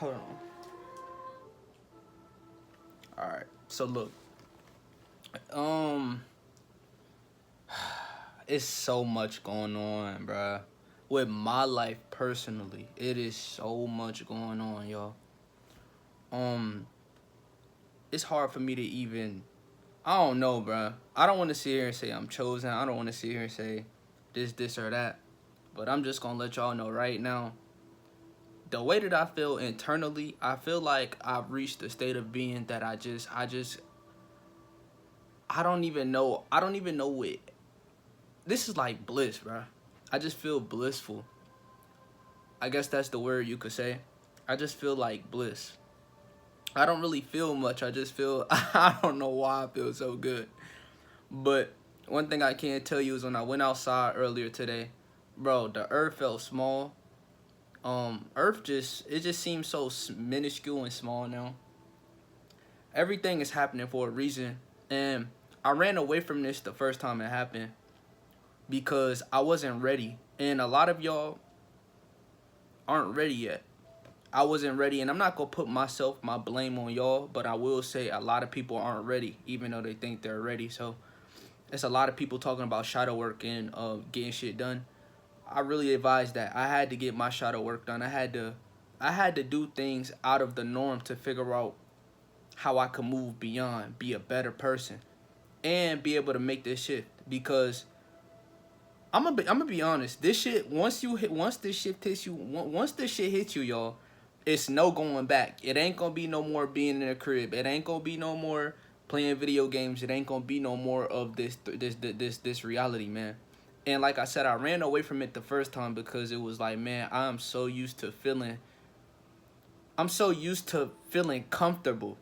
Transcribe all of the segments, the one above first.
Hold on. All right. So look, um, it's so much going on, bruh. With my life personally, it is so much going on, y'all. Um, it's hard for me to even. I don't know, bruh. I don't want to sit here and say I'm chosen. I don't want to sit here and say this, or that. But I'm just gonna let y'all know right now. The way that I feel internally, I feel like I've reached a state of being that I don't even know. I don't even know it. This is like bliss, bruh. I just feel blissful. I guess that's the word you could say. I just feel like bliss. I don't really feel much. I just feel, I don't know why I feel so good. But one thing I can tell you is when I went outside earlier today, bro, the earth felt small. Earth it just seems so minuscule and small now. Everything is happening for a reason. And I ran away from this the first time it happened because I wasn't ready. And a lot of y'all aren't ready yet. I wasn't ready, and I'm not gonna put my blame on y'all, but I will say a lot of people aren't ready, even though they think they're ready. So it's a lot of people talking about shadow work and getting shit done. I really advise that. I had to get my shadow work done. I had to do things out of the norm to figure out how I could move beyond, be a better person, and be able to make this shift. Because I'm gonna be honest. This shit, once this shit hits you, once this shit hits you, y'all, it's no going back. It ain't gonna be no more being in a crib. It ain't gonna be no more playing video games. It ain't gonna be no more of this reality, man. And like I said, I ran away from it the first time because it was like, man, I'm so used to feeling comfortable.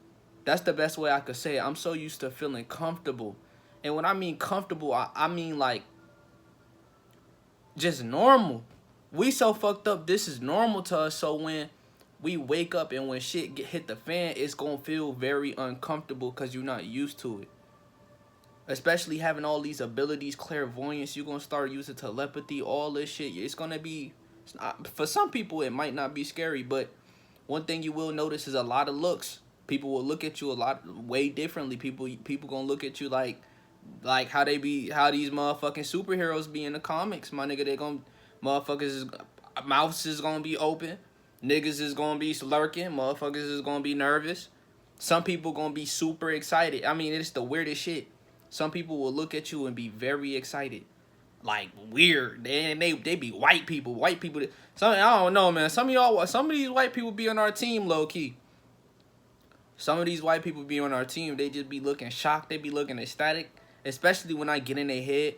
That's the best way I could say it. I'm so used to feeling comfortable. And when I mean comfortable, I mean like just normal. We so fucked up. This is normal to us. So when we wake up and when hit the fan, it's gonna feel very uncomfortable because you're not used to it. Especially having all these abilities, clairvoyance, you're gonna start using telepathy, all this shit. It's gonna be, for some people, it might not be scary, but one thing you will notice is a lot of looks. People will look at you a lot way differently. People gonna look at you like how these motherfucking superheroes be in the comics, my nigga. They gonna motherfuckers is mouths is gonna be open, niggas is gonna be lurking, motherfuckers is gonna be nervous. Some people gonna be super excited. I mean, it's the weirdest shit. Some people will look at you and be very excited, like weird. They be white people. Some, I don't know, man. Some of these white people be on our team low key. Some of these white people be on our team. They just be looking shocked. They be looking ecstatic, especially when I get in their head.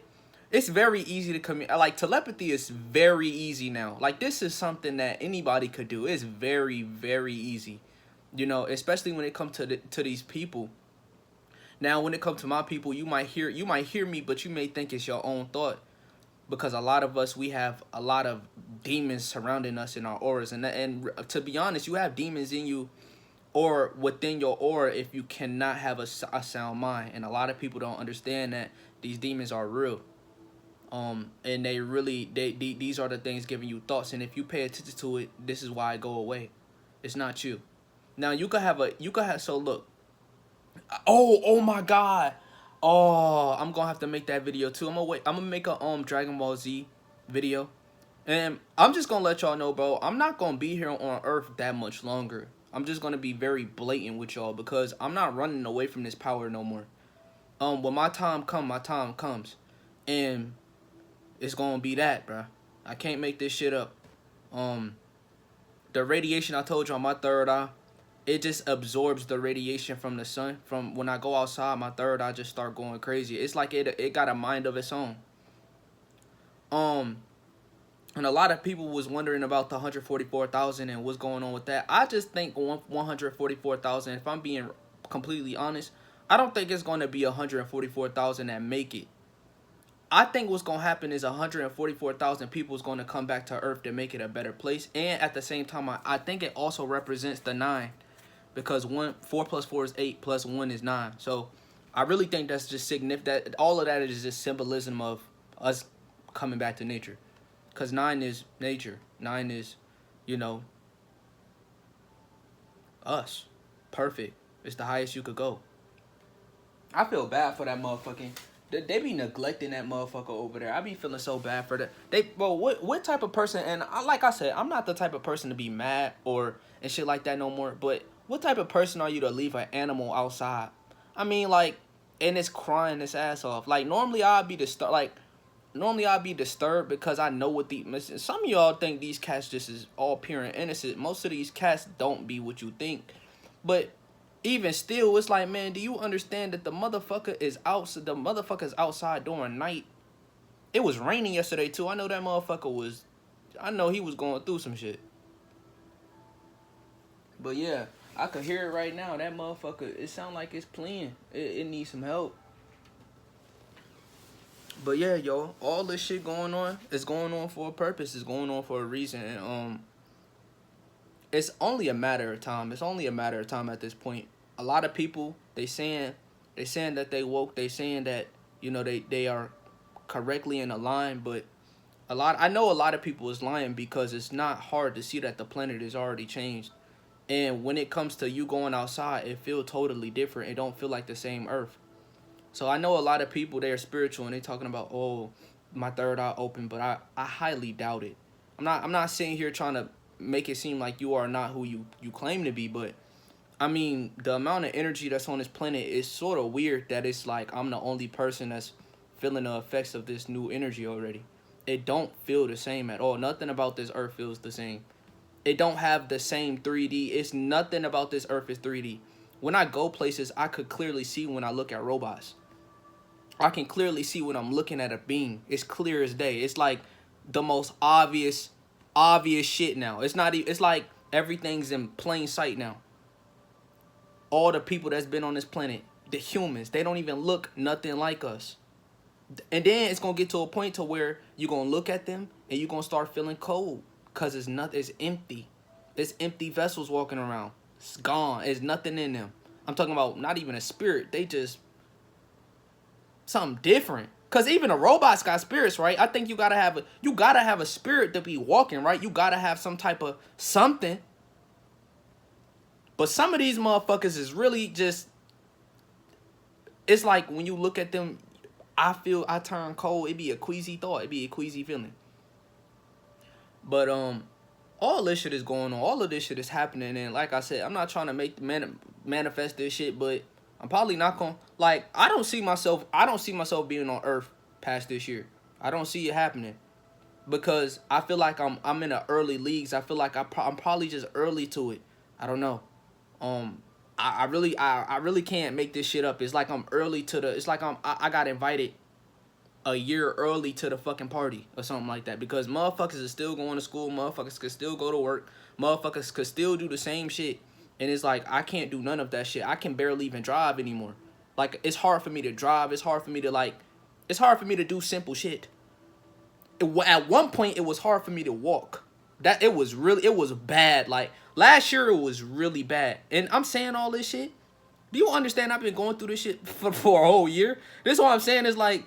It's very easy to communicate. Like telepathy is very easy now. Like this is something that anybody could do. It's very very easy, you know. Especially when it comes to these people. Now, when it comes to my people, you might hear me, but you may think it's your own thought because a lot of us, we have a lot of demons surrounding us in our auras, and to be honest, you have demons in you or within your aura if you cannot have a sound mind, and a lot of people don't understand that these demons are real. And they really these are the things giving you thoughts, and if you pay attention to it, this is why I go away. It's not you. Now you could have so look. Oh my God. Oh, I'm gonna have to make that video too. I'm gonna make a Dragon Ball Z video. And I'm just gonna let y'all know, bro, I'm not gonna be here on Earth that much longer. I'm just gonna be very blatant with y'all because I'm not running away from this power no more. When my time comes. And it's gonna be that, bro. I can't make this shit up. Um, the radiation I told you on my third eye, it just absorbs the radiation from the sun. From when I go outside, my third eye just start going crazy. It's like it got a mind of its own. Um, and a lot of people was wondering about the 144,000 and what's going on with that. I just think 144,000. If I'm being completely honest, I don't think it's going to be 144,000 that make it. I think what's going to happen is 144,000 people is going to come back to Earth to make it a better place. And at the same time, I think it also represents the 9. Because 4 plus 4 is 8 plus 1 is 9. So I really think that's just significant. That all of that is just symbolism of us coming back to nature. Because 9 is nature. 9 is, you know, Us. Perfect. It's the highest you could go. I feel bad for that motherfucking. They be neglecting that motherfucker over there. I be feeling so bad for that. Bro, what type of person? And like I said, I'm not the type of person to be mad or and shit like that no more. But what type of person are you to leave an animal outside? I mean, like, and it's crying its ass off. Like normally I'd be disturbed because I know what some of y'all think these cats just is all pure and innocent. Most of these cats don't be what you think, but even still, it's like, man, do you understand that the motherfucker is outside? The motherfucker's outside during night. It was raining yesterday too. I know that motherfucker was. I know he was going through some shit. But yeah, I could hear it right now. That motherfucker. It sound like it's playing. It needs some help. But yeah, yo, all this shit going on is going on for a purpose. It's going on for a reason. And it's only a matter of time. It's only a matter of time at this point. A lot of people, they saying that they woke. They saying that, you know, they are correctly in a line. But I know a lot of people is lying because it's not hard to see that the planet is already changed. And when it comes to you going outside, it feels totally different. It don't feel like the same earth. So I know a lot of people, they are spiritual and they talking about, oh, my third eye open, but I highly doubt it. I'm not sitting here trying to make it seem like you are not who you claim to be, but I mean, the amount of energy that's on this planet is sort of weird that it's like I'm the only person that's feeling the effects of this new energy already. It don't feel the same at all. Nothing about this earth feels the same. It don't have the same 3D. It's nothing about this earth is 3D. When I go places, I could clearly see when I look at robots. I can clearly see when I'm looking at a being. It's clear as day. It's like the most obvious shit now. It's not. It's like everything's in plain sight now. All the people that's been on this planet, the humans, they don't even look nothing like us. And then it's gonna get to a point to where you're gonna look at them and you're gonna start feeling cold because it's empty. It's empty vessels walking around. It's gone. There's nothing in them. I'm talking about not even a spirit. They just something different. Cause even the robots got spirits, right? I think you gotta have a spirit to be walking, right? You gotta have some type of something. But some of these motherfuckers is really just. It's like when you look at them, I turn cold. It be a queasy thought. It be a queasy feeling. But all this shit is going on. All of this shit is happening, and like I said, I'm not trying to manifest this shit, but I'm probably not gonna, like, I don't see myself being on Earth past this year. I don't see it happening because I feel like I'm in the early leagues. I feel like I'm probably just early to it. I don't know. I really can't make this shit up. It's like I'm early to it's like I got invited a year early to the fucking party or something like that because motherfuckers is still going to school. Motherfuckers could still go to work. Motherfuckers could still do the same shit. And it's like, I can't do none of that shit. I can barely even drive anymore. Like, it's hard for me to drive. It's hard for me to do simple shit. At one point, it was hard for me to walk. It was bad. Like, last year, it was really bad. And I'm saying all this shit. Do you understand I've been going through this shit for a whole year? This is what I'm saying is like,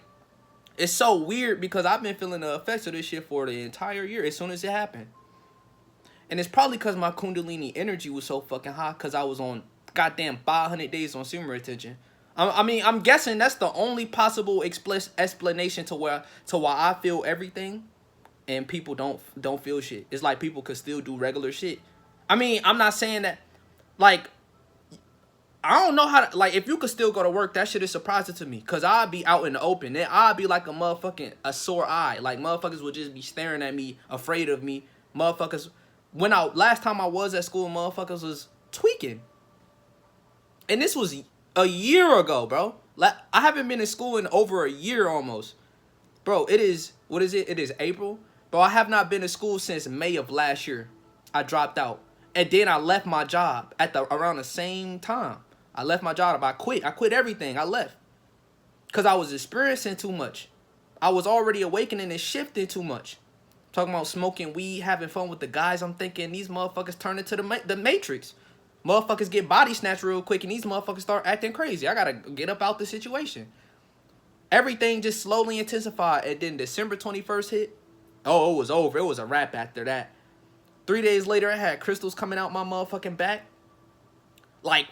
it's so weird because I've been feeling the effects of this shit for the entire year as soon as it happened. And it's probably because my Kundalini energy was so fucking high because I was on goddamn 500 days on sumer attention. I'm guessing that's the only possible explanation to why I feel everything and people don't feel shit. It's like people could still do regular shit. I mean, I'm not saying that, like, I don't know how to, like, if you could still go to work, that shit is surprising to me. Because I'd be out in the open. Then I'd be like a sore eye. Like, motherfuckers would just be staring at me, afraid of me. Motherfuckers... last time I was at school, motherfuckers was tweaking. And this was a year ago, bro. I haven't been in school in over a year almost. Bro, it is, what is it? It is April. Bro, I have not been to school since May of last year. I dropped out. And then I left my job around the same time. I left my job. I quit everything. I left. Because I was experiencing too much. I was already awakening and shifting too much. Talking about smoking weed, having fun with the guys. I'm thinking these motherfuckers turn into the Matrix. Motherfuckers get body snatched real quick and these motherfuckers start acting crazy. I gotta get up out the situation. Everything just slowly intensified. And then December 21st hit. Oh, it was over. It was a wrap after that. 3 days later, I had crystals coming out my motherfucking back. like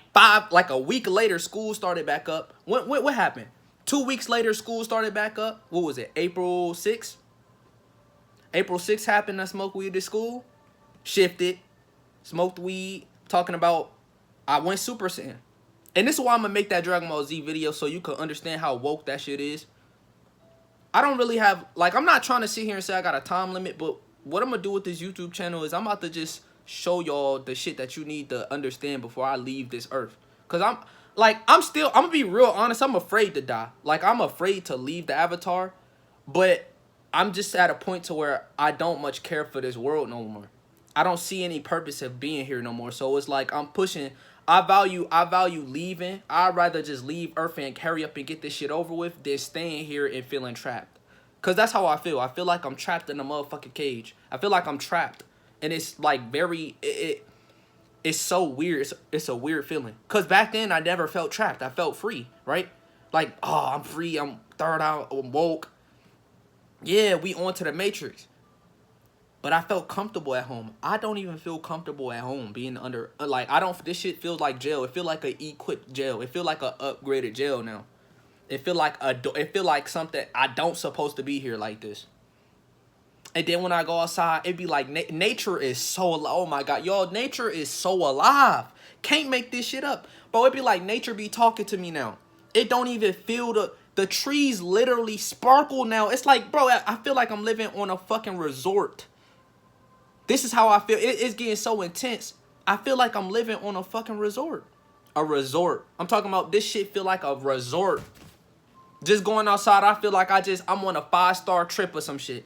a week later, school started back up. What happened? 2 weeks later, school started back up. What was it? April 6th? April 6th happened. I smoked weed at school. Shifted. Smoked weed. Talking about I went Super Saiyan. And this is why I'm going to make that Dragon Ball Z video so you can understand how woke that shit is. I don't really have, like, I'm not trying to sit here and say I got a time limit, but what I'm going to do with this YouTube channel is I'm about to just show y'all the shit that you need to understand before I leave this earth. Because I'm going to be real honest, I'm afraid to die. Like, I'm afraid to leave the Avatar, but I'm just at a point to where I don't much care for this world no more. I don't see any purpose of being here no more. So it's like I'm pushing. I value leaving. I'd rather just leave Earth and hurry up and get this shit over with than staying here and feeling trapped. Because that's how I feel. I feel like I'm trapped in a motherfucking cage. I feel like I'm trapped. And it's like very, it's so weird. It's a weird feeling. Because back then I never felt trapped. I felt free, right? Like, oh, I'm free. I'm third out. I'm woke. Yeah, we on to the Matrix. But I felt comfortable at home. I don't even feel comfortable at home being under, like, this shit feels like jail. It feel like a equipped jail. It feel like a upgraded jail now. It feel like something, I don't supposed to be here like this. And then when I go outside, it be like, nature is so, oh my God, y'all, nature is so alive. Can't make this shit up. Bro, it be like nature be talking to me now. It don't even feel the trees literally sparkle now. It's like, bro, I feel like I'm living on a fucking resort. This is how I feel. It's getting so intense. I feel like I'm living on a fucking resort. A resort. I'm talking about this shit feel like a resort. Just going outside, I feel like I'm on a 5-star trip or some shit.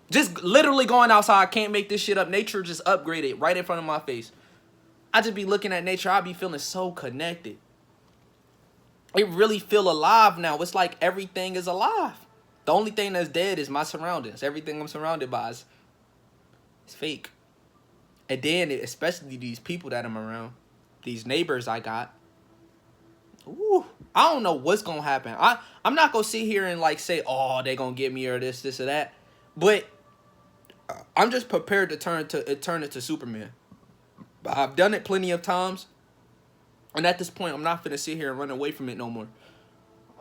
Just literally going outside. I can't make this shit up. Nature just upgraded right in front of my face. I just be looking at nature. I be feeling so connected. It really feel alive now. It's like everything is alive. The only thing that's dead is my surroundings. Everything I'm surrounded by is fake. And then, especially these people that I'm around, these neighbors I got. Ooh, I don't know what's gonna happen. I'm not gonna sit here and like say, oh, they gonna get me or this or that. But I'm just prepared to turn into Superman. I've done it plenty of times, and at this point, I'm not finna sit here and run away from it no more.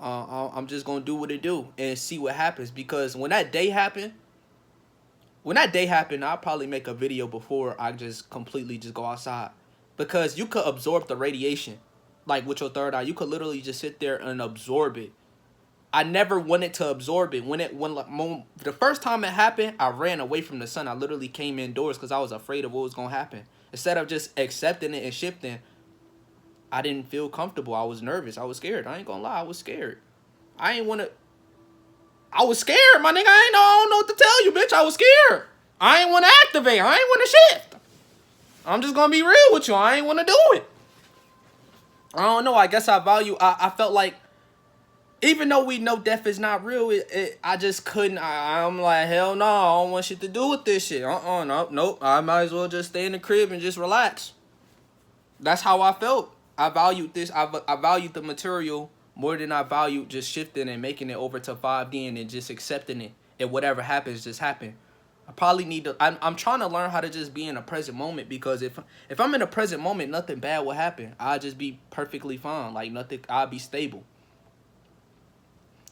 I'm just gonna do what it do and see what happens. Because when that day happened, I'll probably make a video before I just completely just go outside. Because you could absorb the radiation. Like with your third eye. You could literally just sit there and absorb it. I never wanted to absorb it. When the first time it happened, I ran away from the sun. I literally came indoors because I was afraid of what was going to happen. Instead of just accepting it and shifting, I didn't feel comfortable. I was nervous. I was scared. I ain't going to lie. I was scared. I was scared, my nigga. I don't know what to tell you, bitch. I was scared. I ain't want to activate. I ain't want to shift. I'm just going to be real with you. I ain't want to do it. I don't know. I guess I felt like, even though we know death is not real, I just couldn't. I'm like, hell no. I don't want shit to do with this shit. Nope. I might as well just stay in the crib and just relax. That's how I felt. I valued this. I valued the material more than I valued just shifting and making it over to 5D and then just accepting it. And whatever happens, just happen. I probably need to. I'm trying to learn how to just be in a present moment, because if I'm in a present moment, nothing bad will happen. I'll just be perfectly fine. Like nothing. I'll be stable.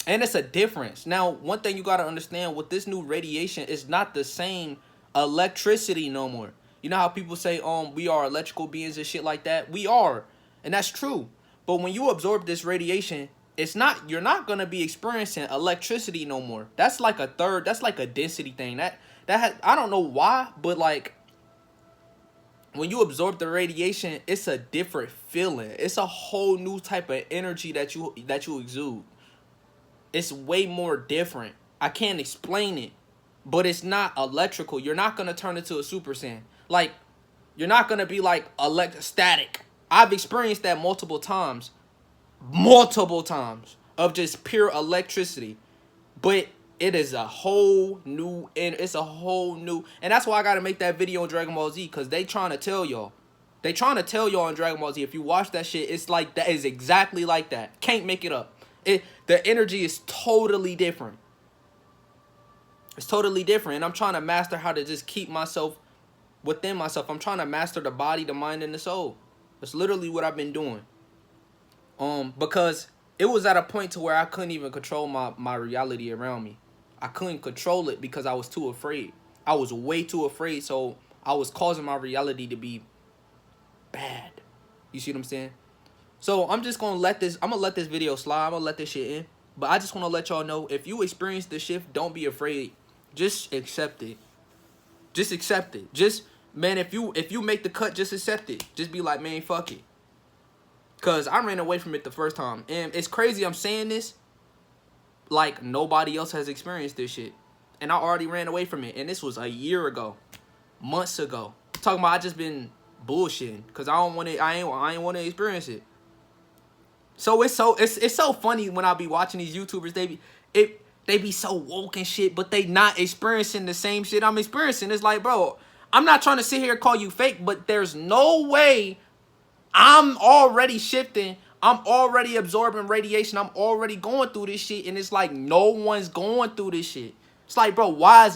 And it's a difference. Now, one thing you got to understand with this new radiation, is not the same electricity no more. You know how people say, we are electrical beings and shit like that? We are. And that's true. But when you absorb this radiation, you're not going to be experiencing electricity no more. That's like a density thing. I don't know why, but like when you absorb the radiation, it's a different feeling. It's a whole new type of energy that you exude. It's way more different. I can't explain it, but it's not electrical. You're not going to turn into a Super Saiyan. Like, you're not going to be like static. I've experienced that multiple times of just pure electricity. But it is a whole new, and that's why I got to make that video on Dragon Ball Z, because they trying to tell y'all. They trying to tell y'all on Dragon Ball Z, if you watch that shit, it's like that, is exactly like that. Can't make it up. The energy is totally different. It's totally different. And I'm trying to master how to just keep myself within myself. I'm trying to master the body, the mind, and the soul. That's literally what I've been doing. Because it was at a point to where I couldn't even control my reality around me. I couldn't control it because I was too afraid. I was way too afraid, so I was causing my reality to be bad. You see what I'm saying? So I'm just gonna let this video slide. I'm gonna let this shit in. But I just wanna let y'all know, if you experience this shift, don't be afraid. Just accept it. Just accept it. Just, man, if you make the cut, just accept it. Just be like, man, fuck it. Cause I ran away from it the first time. And it's crazy I'm saying this like nobody else has experienced this shit. And I already ran away from it. And this was a year ago. Months ago. Talking about I just been bullshitting. Cause I ain't want to experience it. So it's so funny when I be watching these YouTubers. They be so woke and shit, but they not experiencing the same shit I'm experiencing. It's like, bro, I'm not trying to sit here and call you fake, but there's no way I'm already shifting. I'm already absorbing radiation. I'm already going through this shit, and it's like no one's going through this shit. It's like, bro, why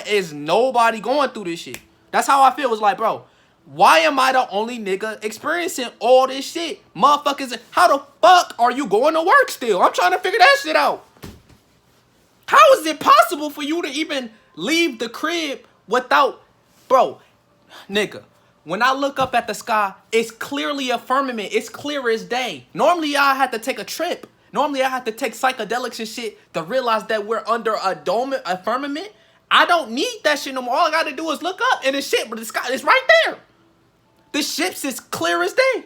is nobody going through this shit? That's how I feel. It's like, bro, why am I the only nigga experiencing all this shit? Motherfuckers, how the fuck are you going to work still? I'm trying to figure that shit out. How is it possible for you to even leave the crib without, bro, nigga, when I look up at the sky, it's clearly a firmament. It's clear as day. Normally, I had to take a trip. Normally, I had to take psychedelics and shit to realize that we're under a firmament. I don't need that shit no more. All I gotta do is look up and it's shit, but the sky is right there. The ships is clear as day.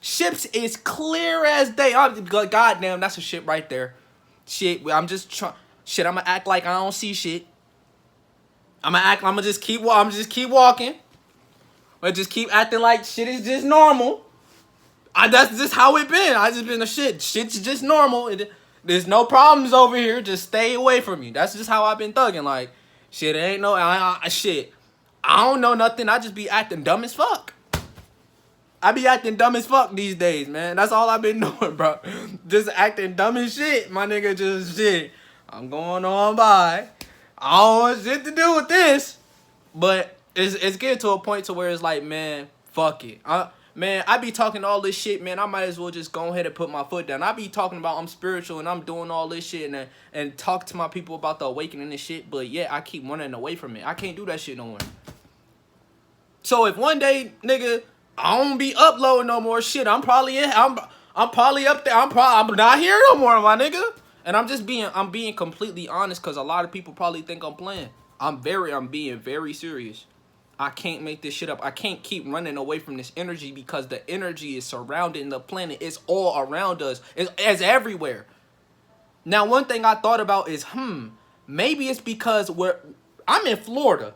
Ships is clear as day. Goddamn, that's a ship right there. Shit, I'm just trying. Shit, I'm gonna act like I don't see shit. I'm gonna just keep walking. But just keep acting like shit is just normal. That's just how it been. I just been a shit. Shit's just normal. There's no problems over here. Just stay away from me. That's just how I've been thugging. Like, shit, ain't no shit. I don't know nothing. I just be acting dumb as fuck. I be acting dumb as fuck these days, man. That's all I've been doing, bro. Just acting dumb as shit. My nigga just shit. I'm going on by. I don't want shit to do with this. But it's getting to a point to where it's like, man, fuck it. Man, I be talking all this shit, man. I might as well just go ahead and put my foot down. I be talking about I'm spiritual and I'm doing all this shit and talk to my people about the awakening and shit. But yeah, I keep running away from it. I can't do that shit no more. So if one day, nigga, I don't be uploading no more shit, I'm probably up there. I'm not here no more, my nigga. And I'm being completely honest, because a lot of people probably think I'm playing. I'm being very serious. I can't make this shit up. I can't keep running away from this energy, because the energy is surrounding the planet. It's all around us. It's everywhere. Now, one thing I thought about is, maybe it's because I'm in Florida.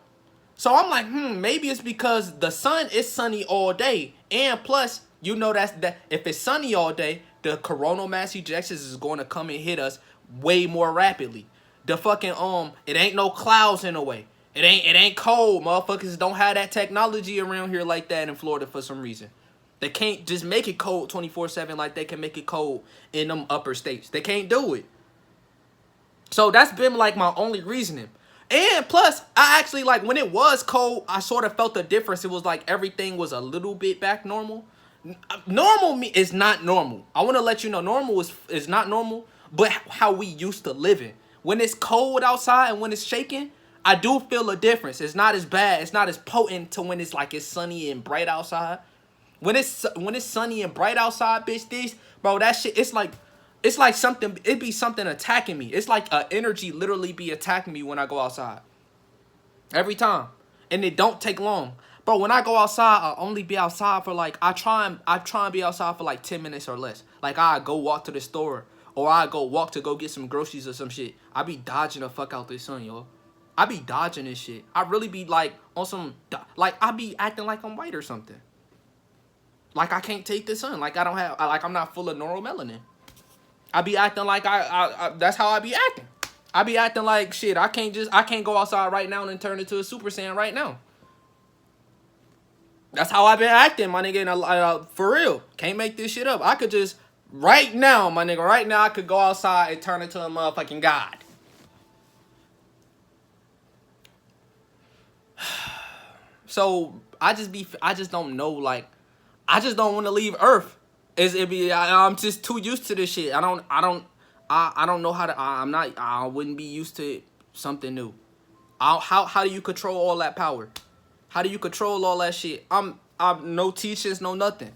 So I'm like, maybe it's because the sun is sunny all day. And plus, you know that if it's sunny all day, the coronal mass ejections is going to come and hit us way more rapidly. The fucking, it ain't no clouds in the way. It ain't cold. Motherfuckers don't have that technology around here like that in Florida for some reason. They can't just make it cold 24/7 like they can make it cold in them upper states. They can't do it. So that's been like my only reasoning. And plus, I actually, like, when it was cold, I sort of felt the difference. It was like everything was a little bit back normal. Normal is not normal. I want to let you know, normal is not normal, but how we used to living. When it's cold outside and when it's shaking, I do feel a difference. It's not as bad. It's not as potent to when it's like it's sunny and bright outside. When it's sunny and bright outside, bitch, bro, that shit, it's like something, it be something attacking me. It's like an energy literally be attacking me when I go outside. Every time. And it don't take long. Bro, when I go outside, I'll only be outside for like, I try and be outside for like 10 minutes or less. Like, I go walk to the store, or I go walk to go get some groceries or some shit. I be dodging the fuck out this sun, yo. I be dodging this shit. I really be like on some, like, I be acting like I'm white or something. Like I can't take the sun. Like I'm not full of neuromelanin. I be acting like that's how I be acting. I be acting like shit. I can't go outside right now and turn into a Super Saiyan right now. That's how I been acting, my nigga. And for real, can't make this shit up. I could just right now, my nigga. Right now, I could go outside and turn into a motherfucking god. So I just don't know. Like, I just don't want to leave Earth. I'm just too used to this shit. I don't know how to. I wouldn't be used to something new. How do you control all that power? How do you control all that shit? I'm no teachers, no nothing.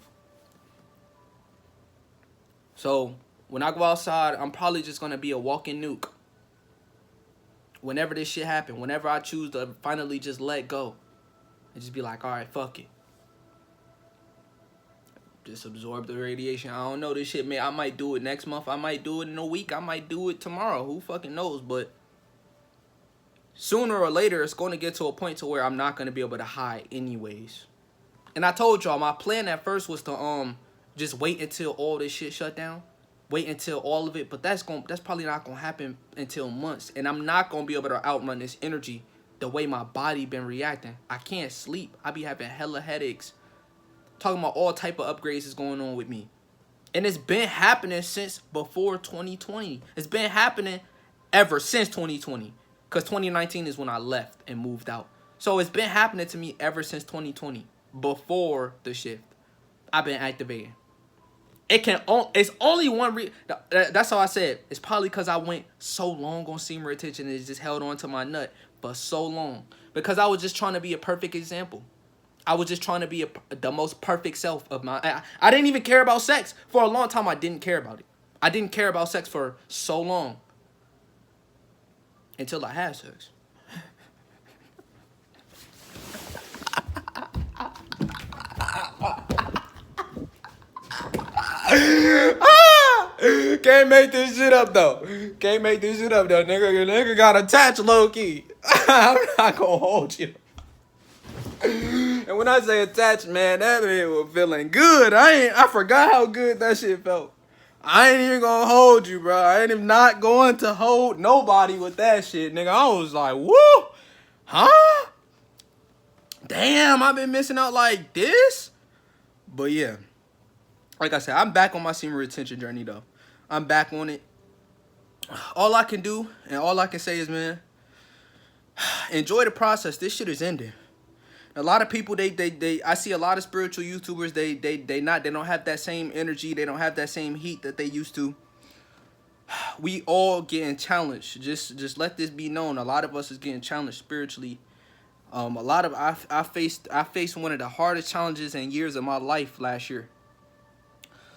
So when I go outside, I'm probably just gonna be a walking nuke. Whenever this shit happen, whenever I choose to finally just let go, and just be like, all right, fuck it. Just absorb the radiation. I don't know this shit, man. I might do it next month. I might do it in a week. I might do it tomorrow. Who fucking knows? But sooner or later, it's going to get to a point to where I'm not going to be able to hide anyways. And I told y'all, my plan at first was to just wait until all this shit shut down. Wait until all of it. But that's probably not going to happen until months. And I'm not going to be able to outrun this energy the way my body been reacting. I can't sleep. I be having hella headaches. Talking about all type of upgrades is going on with me. And it's been happening since before 2020. It's been happening ever since 2020. Because 2019 is when I left and moved out. So it's been happening to me ever since 2020. Before the shift. I've been activating. It's only one reason. That's how I said. It's probably because I went so long on semen retention and it just held on to my nut. But so long. Because I was just trying to be a perfect example. I was just trying to be the most perfect self of my... I didn't even care about sex. For a long time, I didn't care about it. I didn't care about sex for so long. Until I had sex. Can't make this shit up, though. Can't make this shit up, though. Nigga got attached low-key. I'm not gonna hold you. And when I say attached, man, that man was feeling good. I forgot how good that shit felt. I ain't even gonna hold you, bro. I ain't even not going to hold nobody with that shit, nigga. I was like, woo, huh? Damn, I've been missing out like this. But yeah, like I said, I'm back on my semen retention journey, though. I'm back on it. All I can do and all I can say is, man, enjoy the process. This shit is ending. A lot of people, I see a lot of spiritual YouTubers, they don't have that same energy, they don't have that same heat that they used to. We all getting challenged. Just let this be known. A lot of us is getting challenged spiritually. I faced one of the hardest challenges in years of my life last year.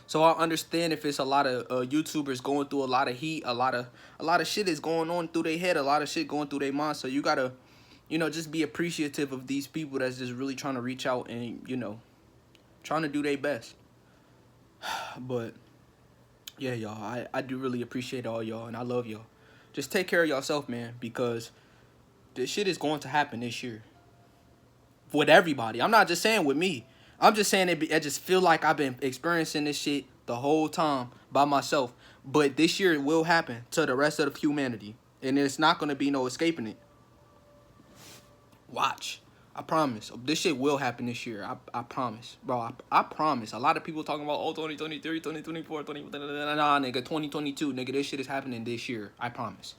So I understand if it's a lot of YouTubers going through a lot of heat, a lot of shit is going on through their head, a lot of shit going through their mind. So you gotta, you know, just be appreciative of these people that's just really trying to reach out and, you know, trying to do their best. But yeah, y'all, I do really appreciate all y'all and I love y'all. Just take care of yourself, man, because this shit is going to happen this year. With everybody. I'm not just saying with me. I'm just saying I just feel like I've been experiencing this shit the whole time by myself. But this year it will happen to the rest of humanity. And it's not going to be no escaping it. Watch. I promise. This shit will happen this year. I promise. Bro, I promise. A lot of people talking about, oh, 2023, 2024, nah, nigga, 2022. Nigga, this shit is happening this year. I promise.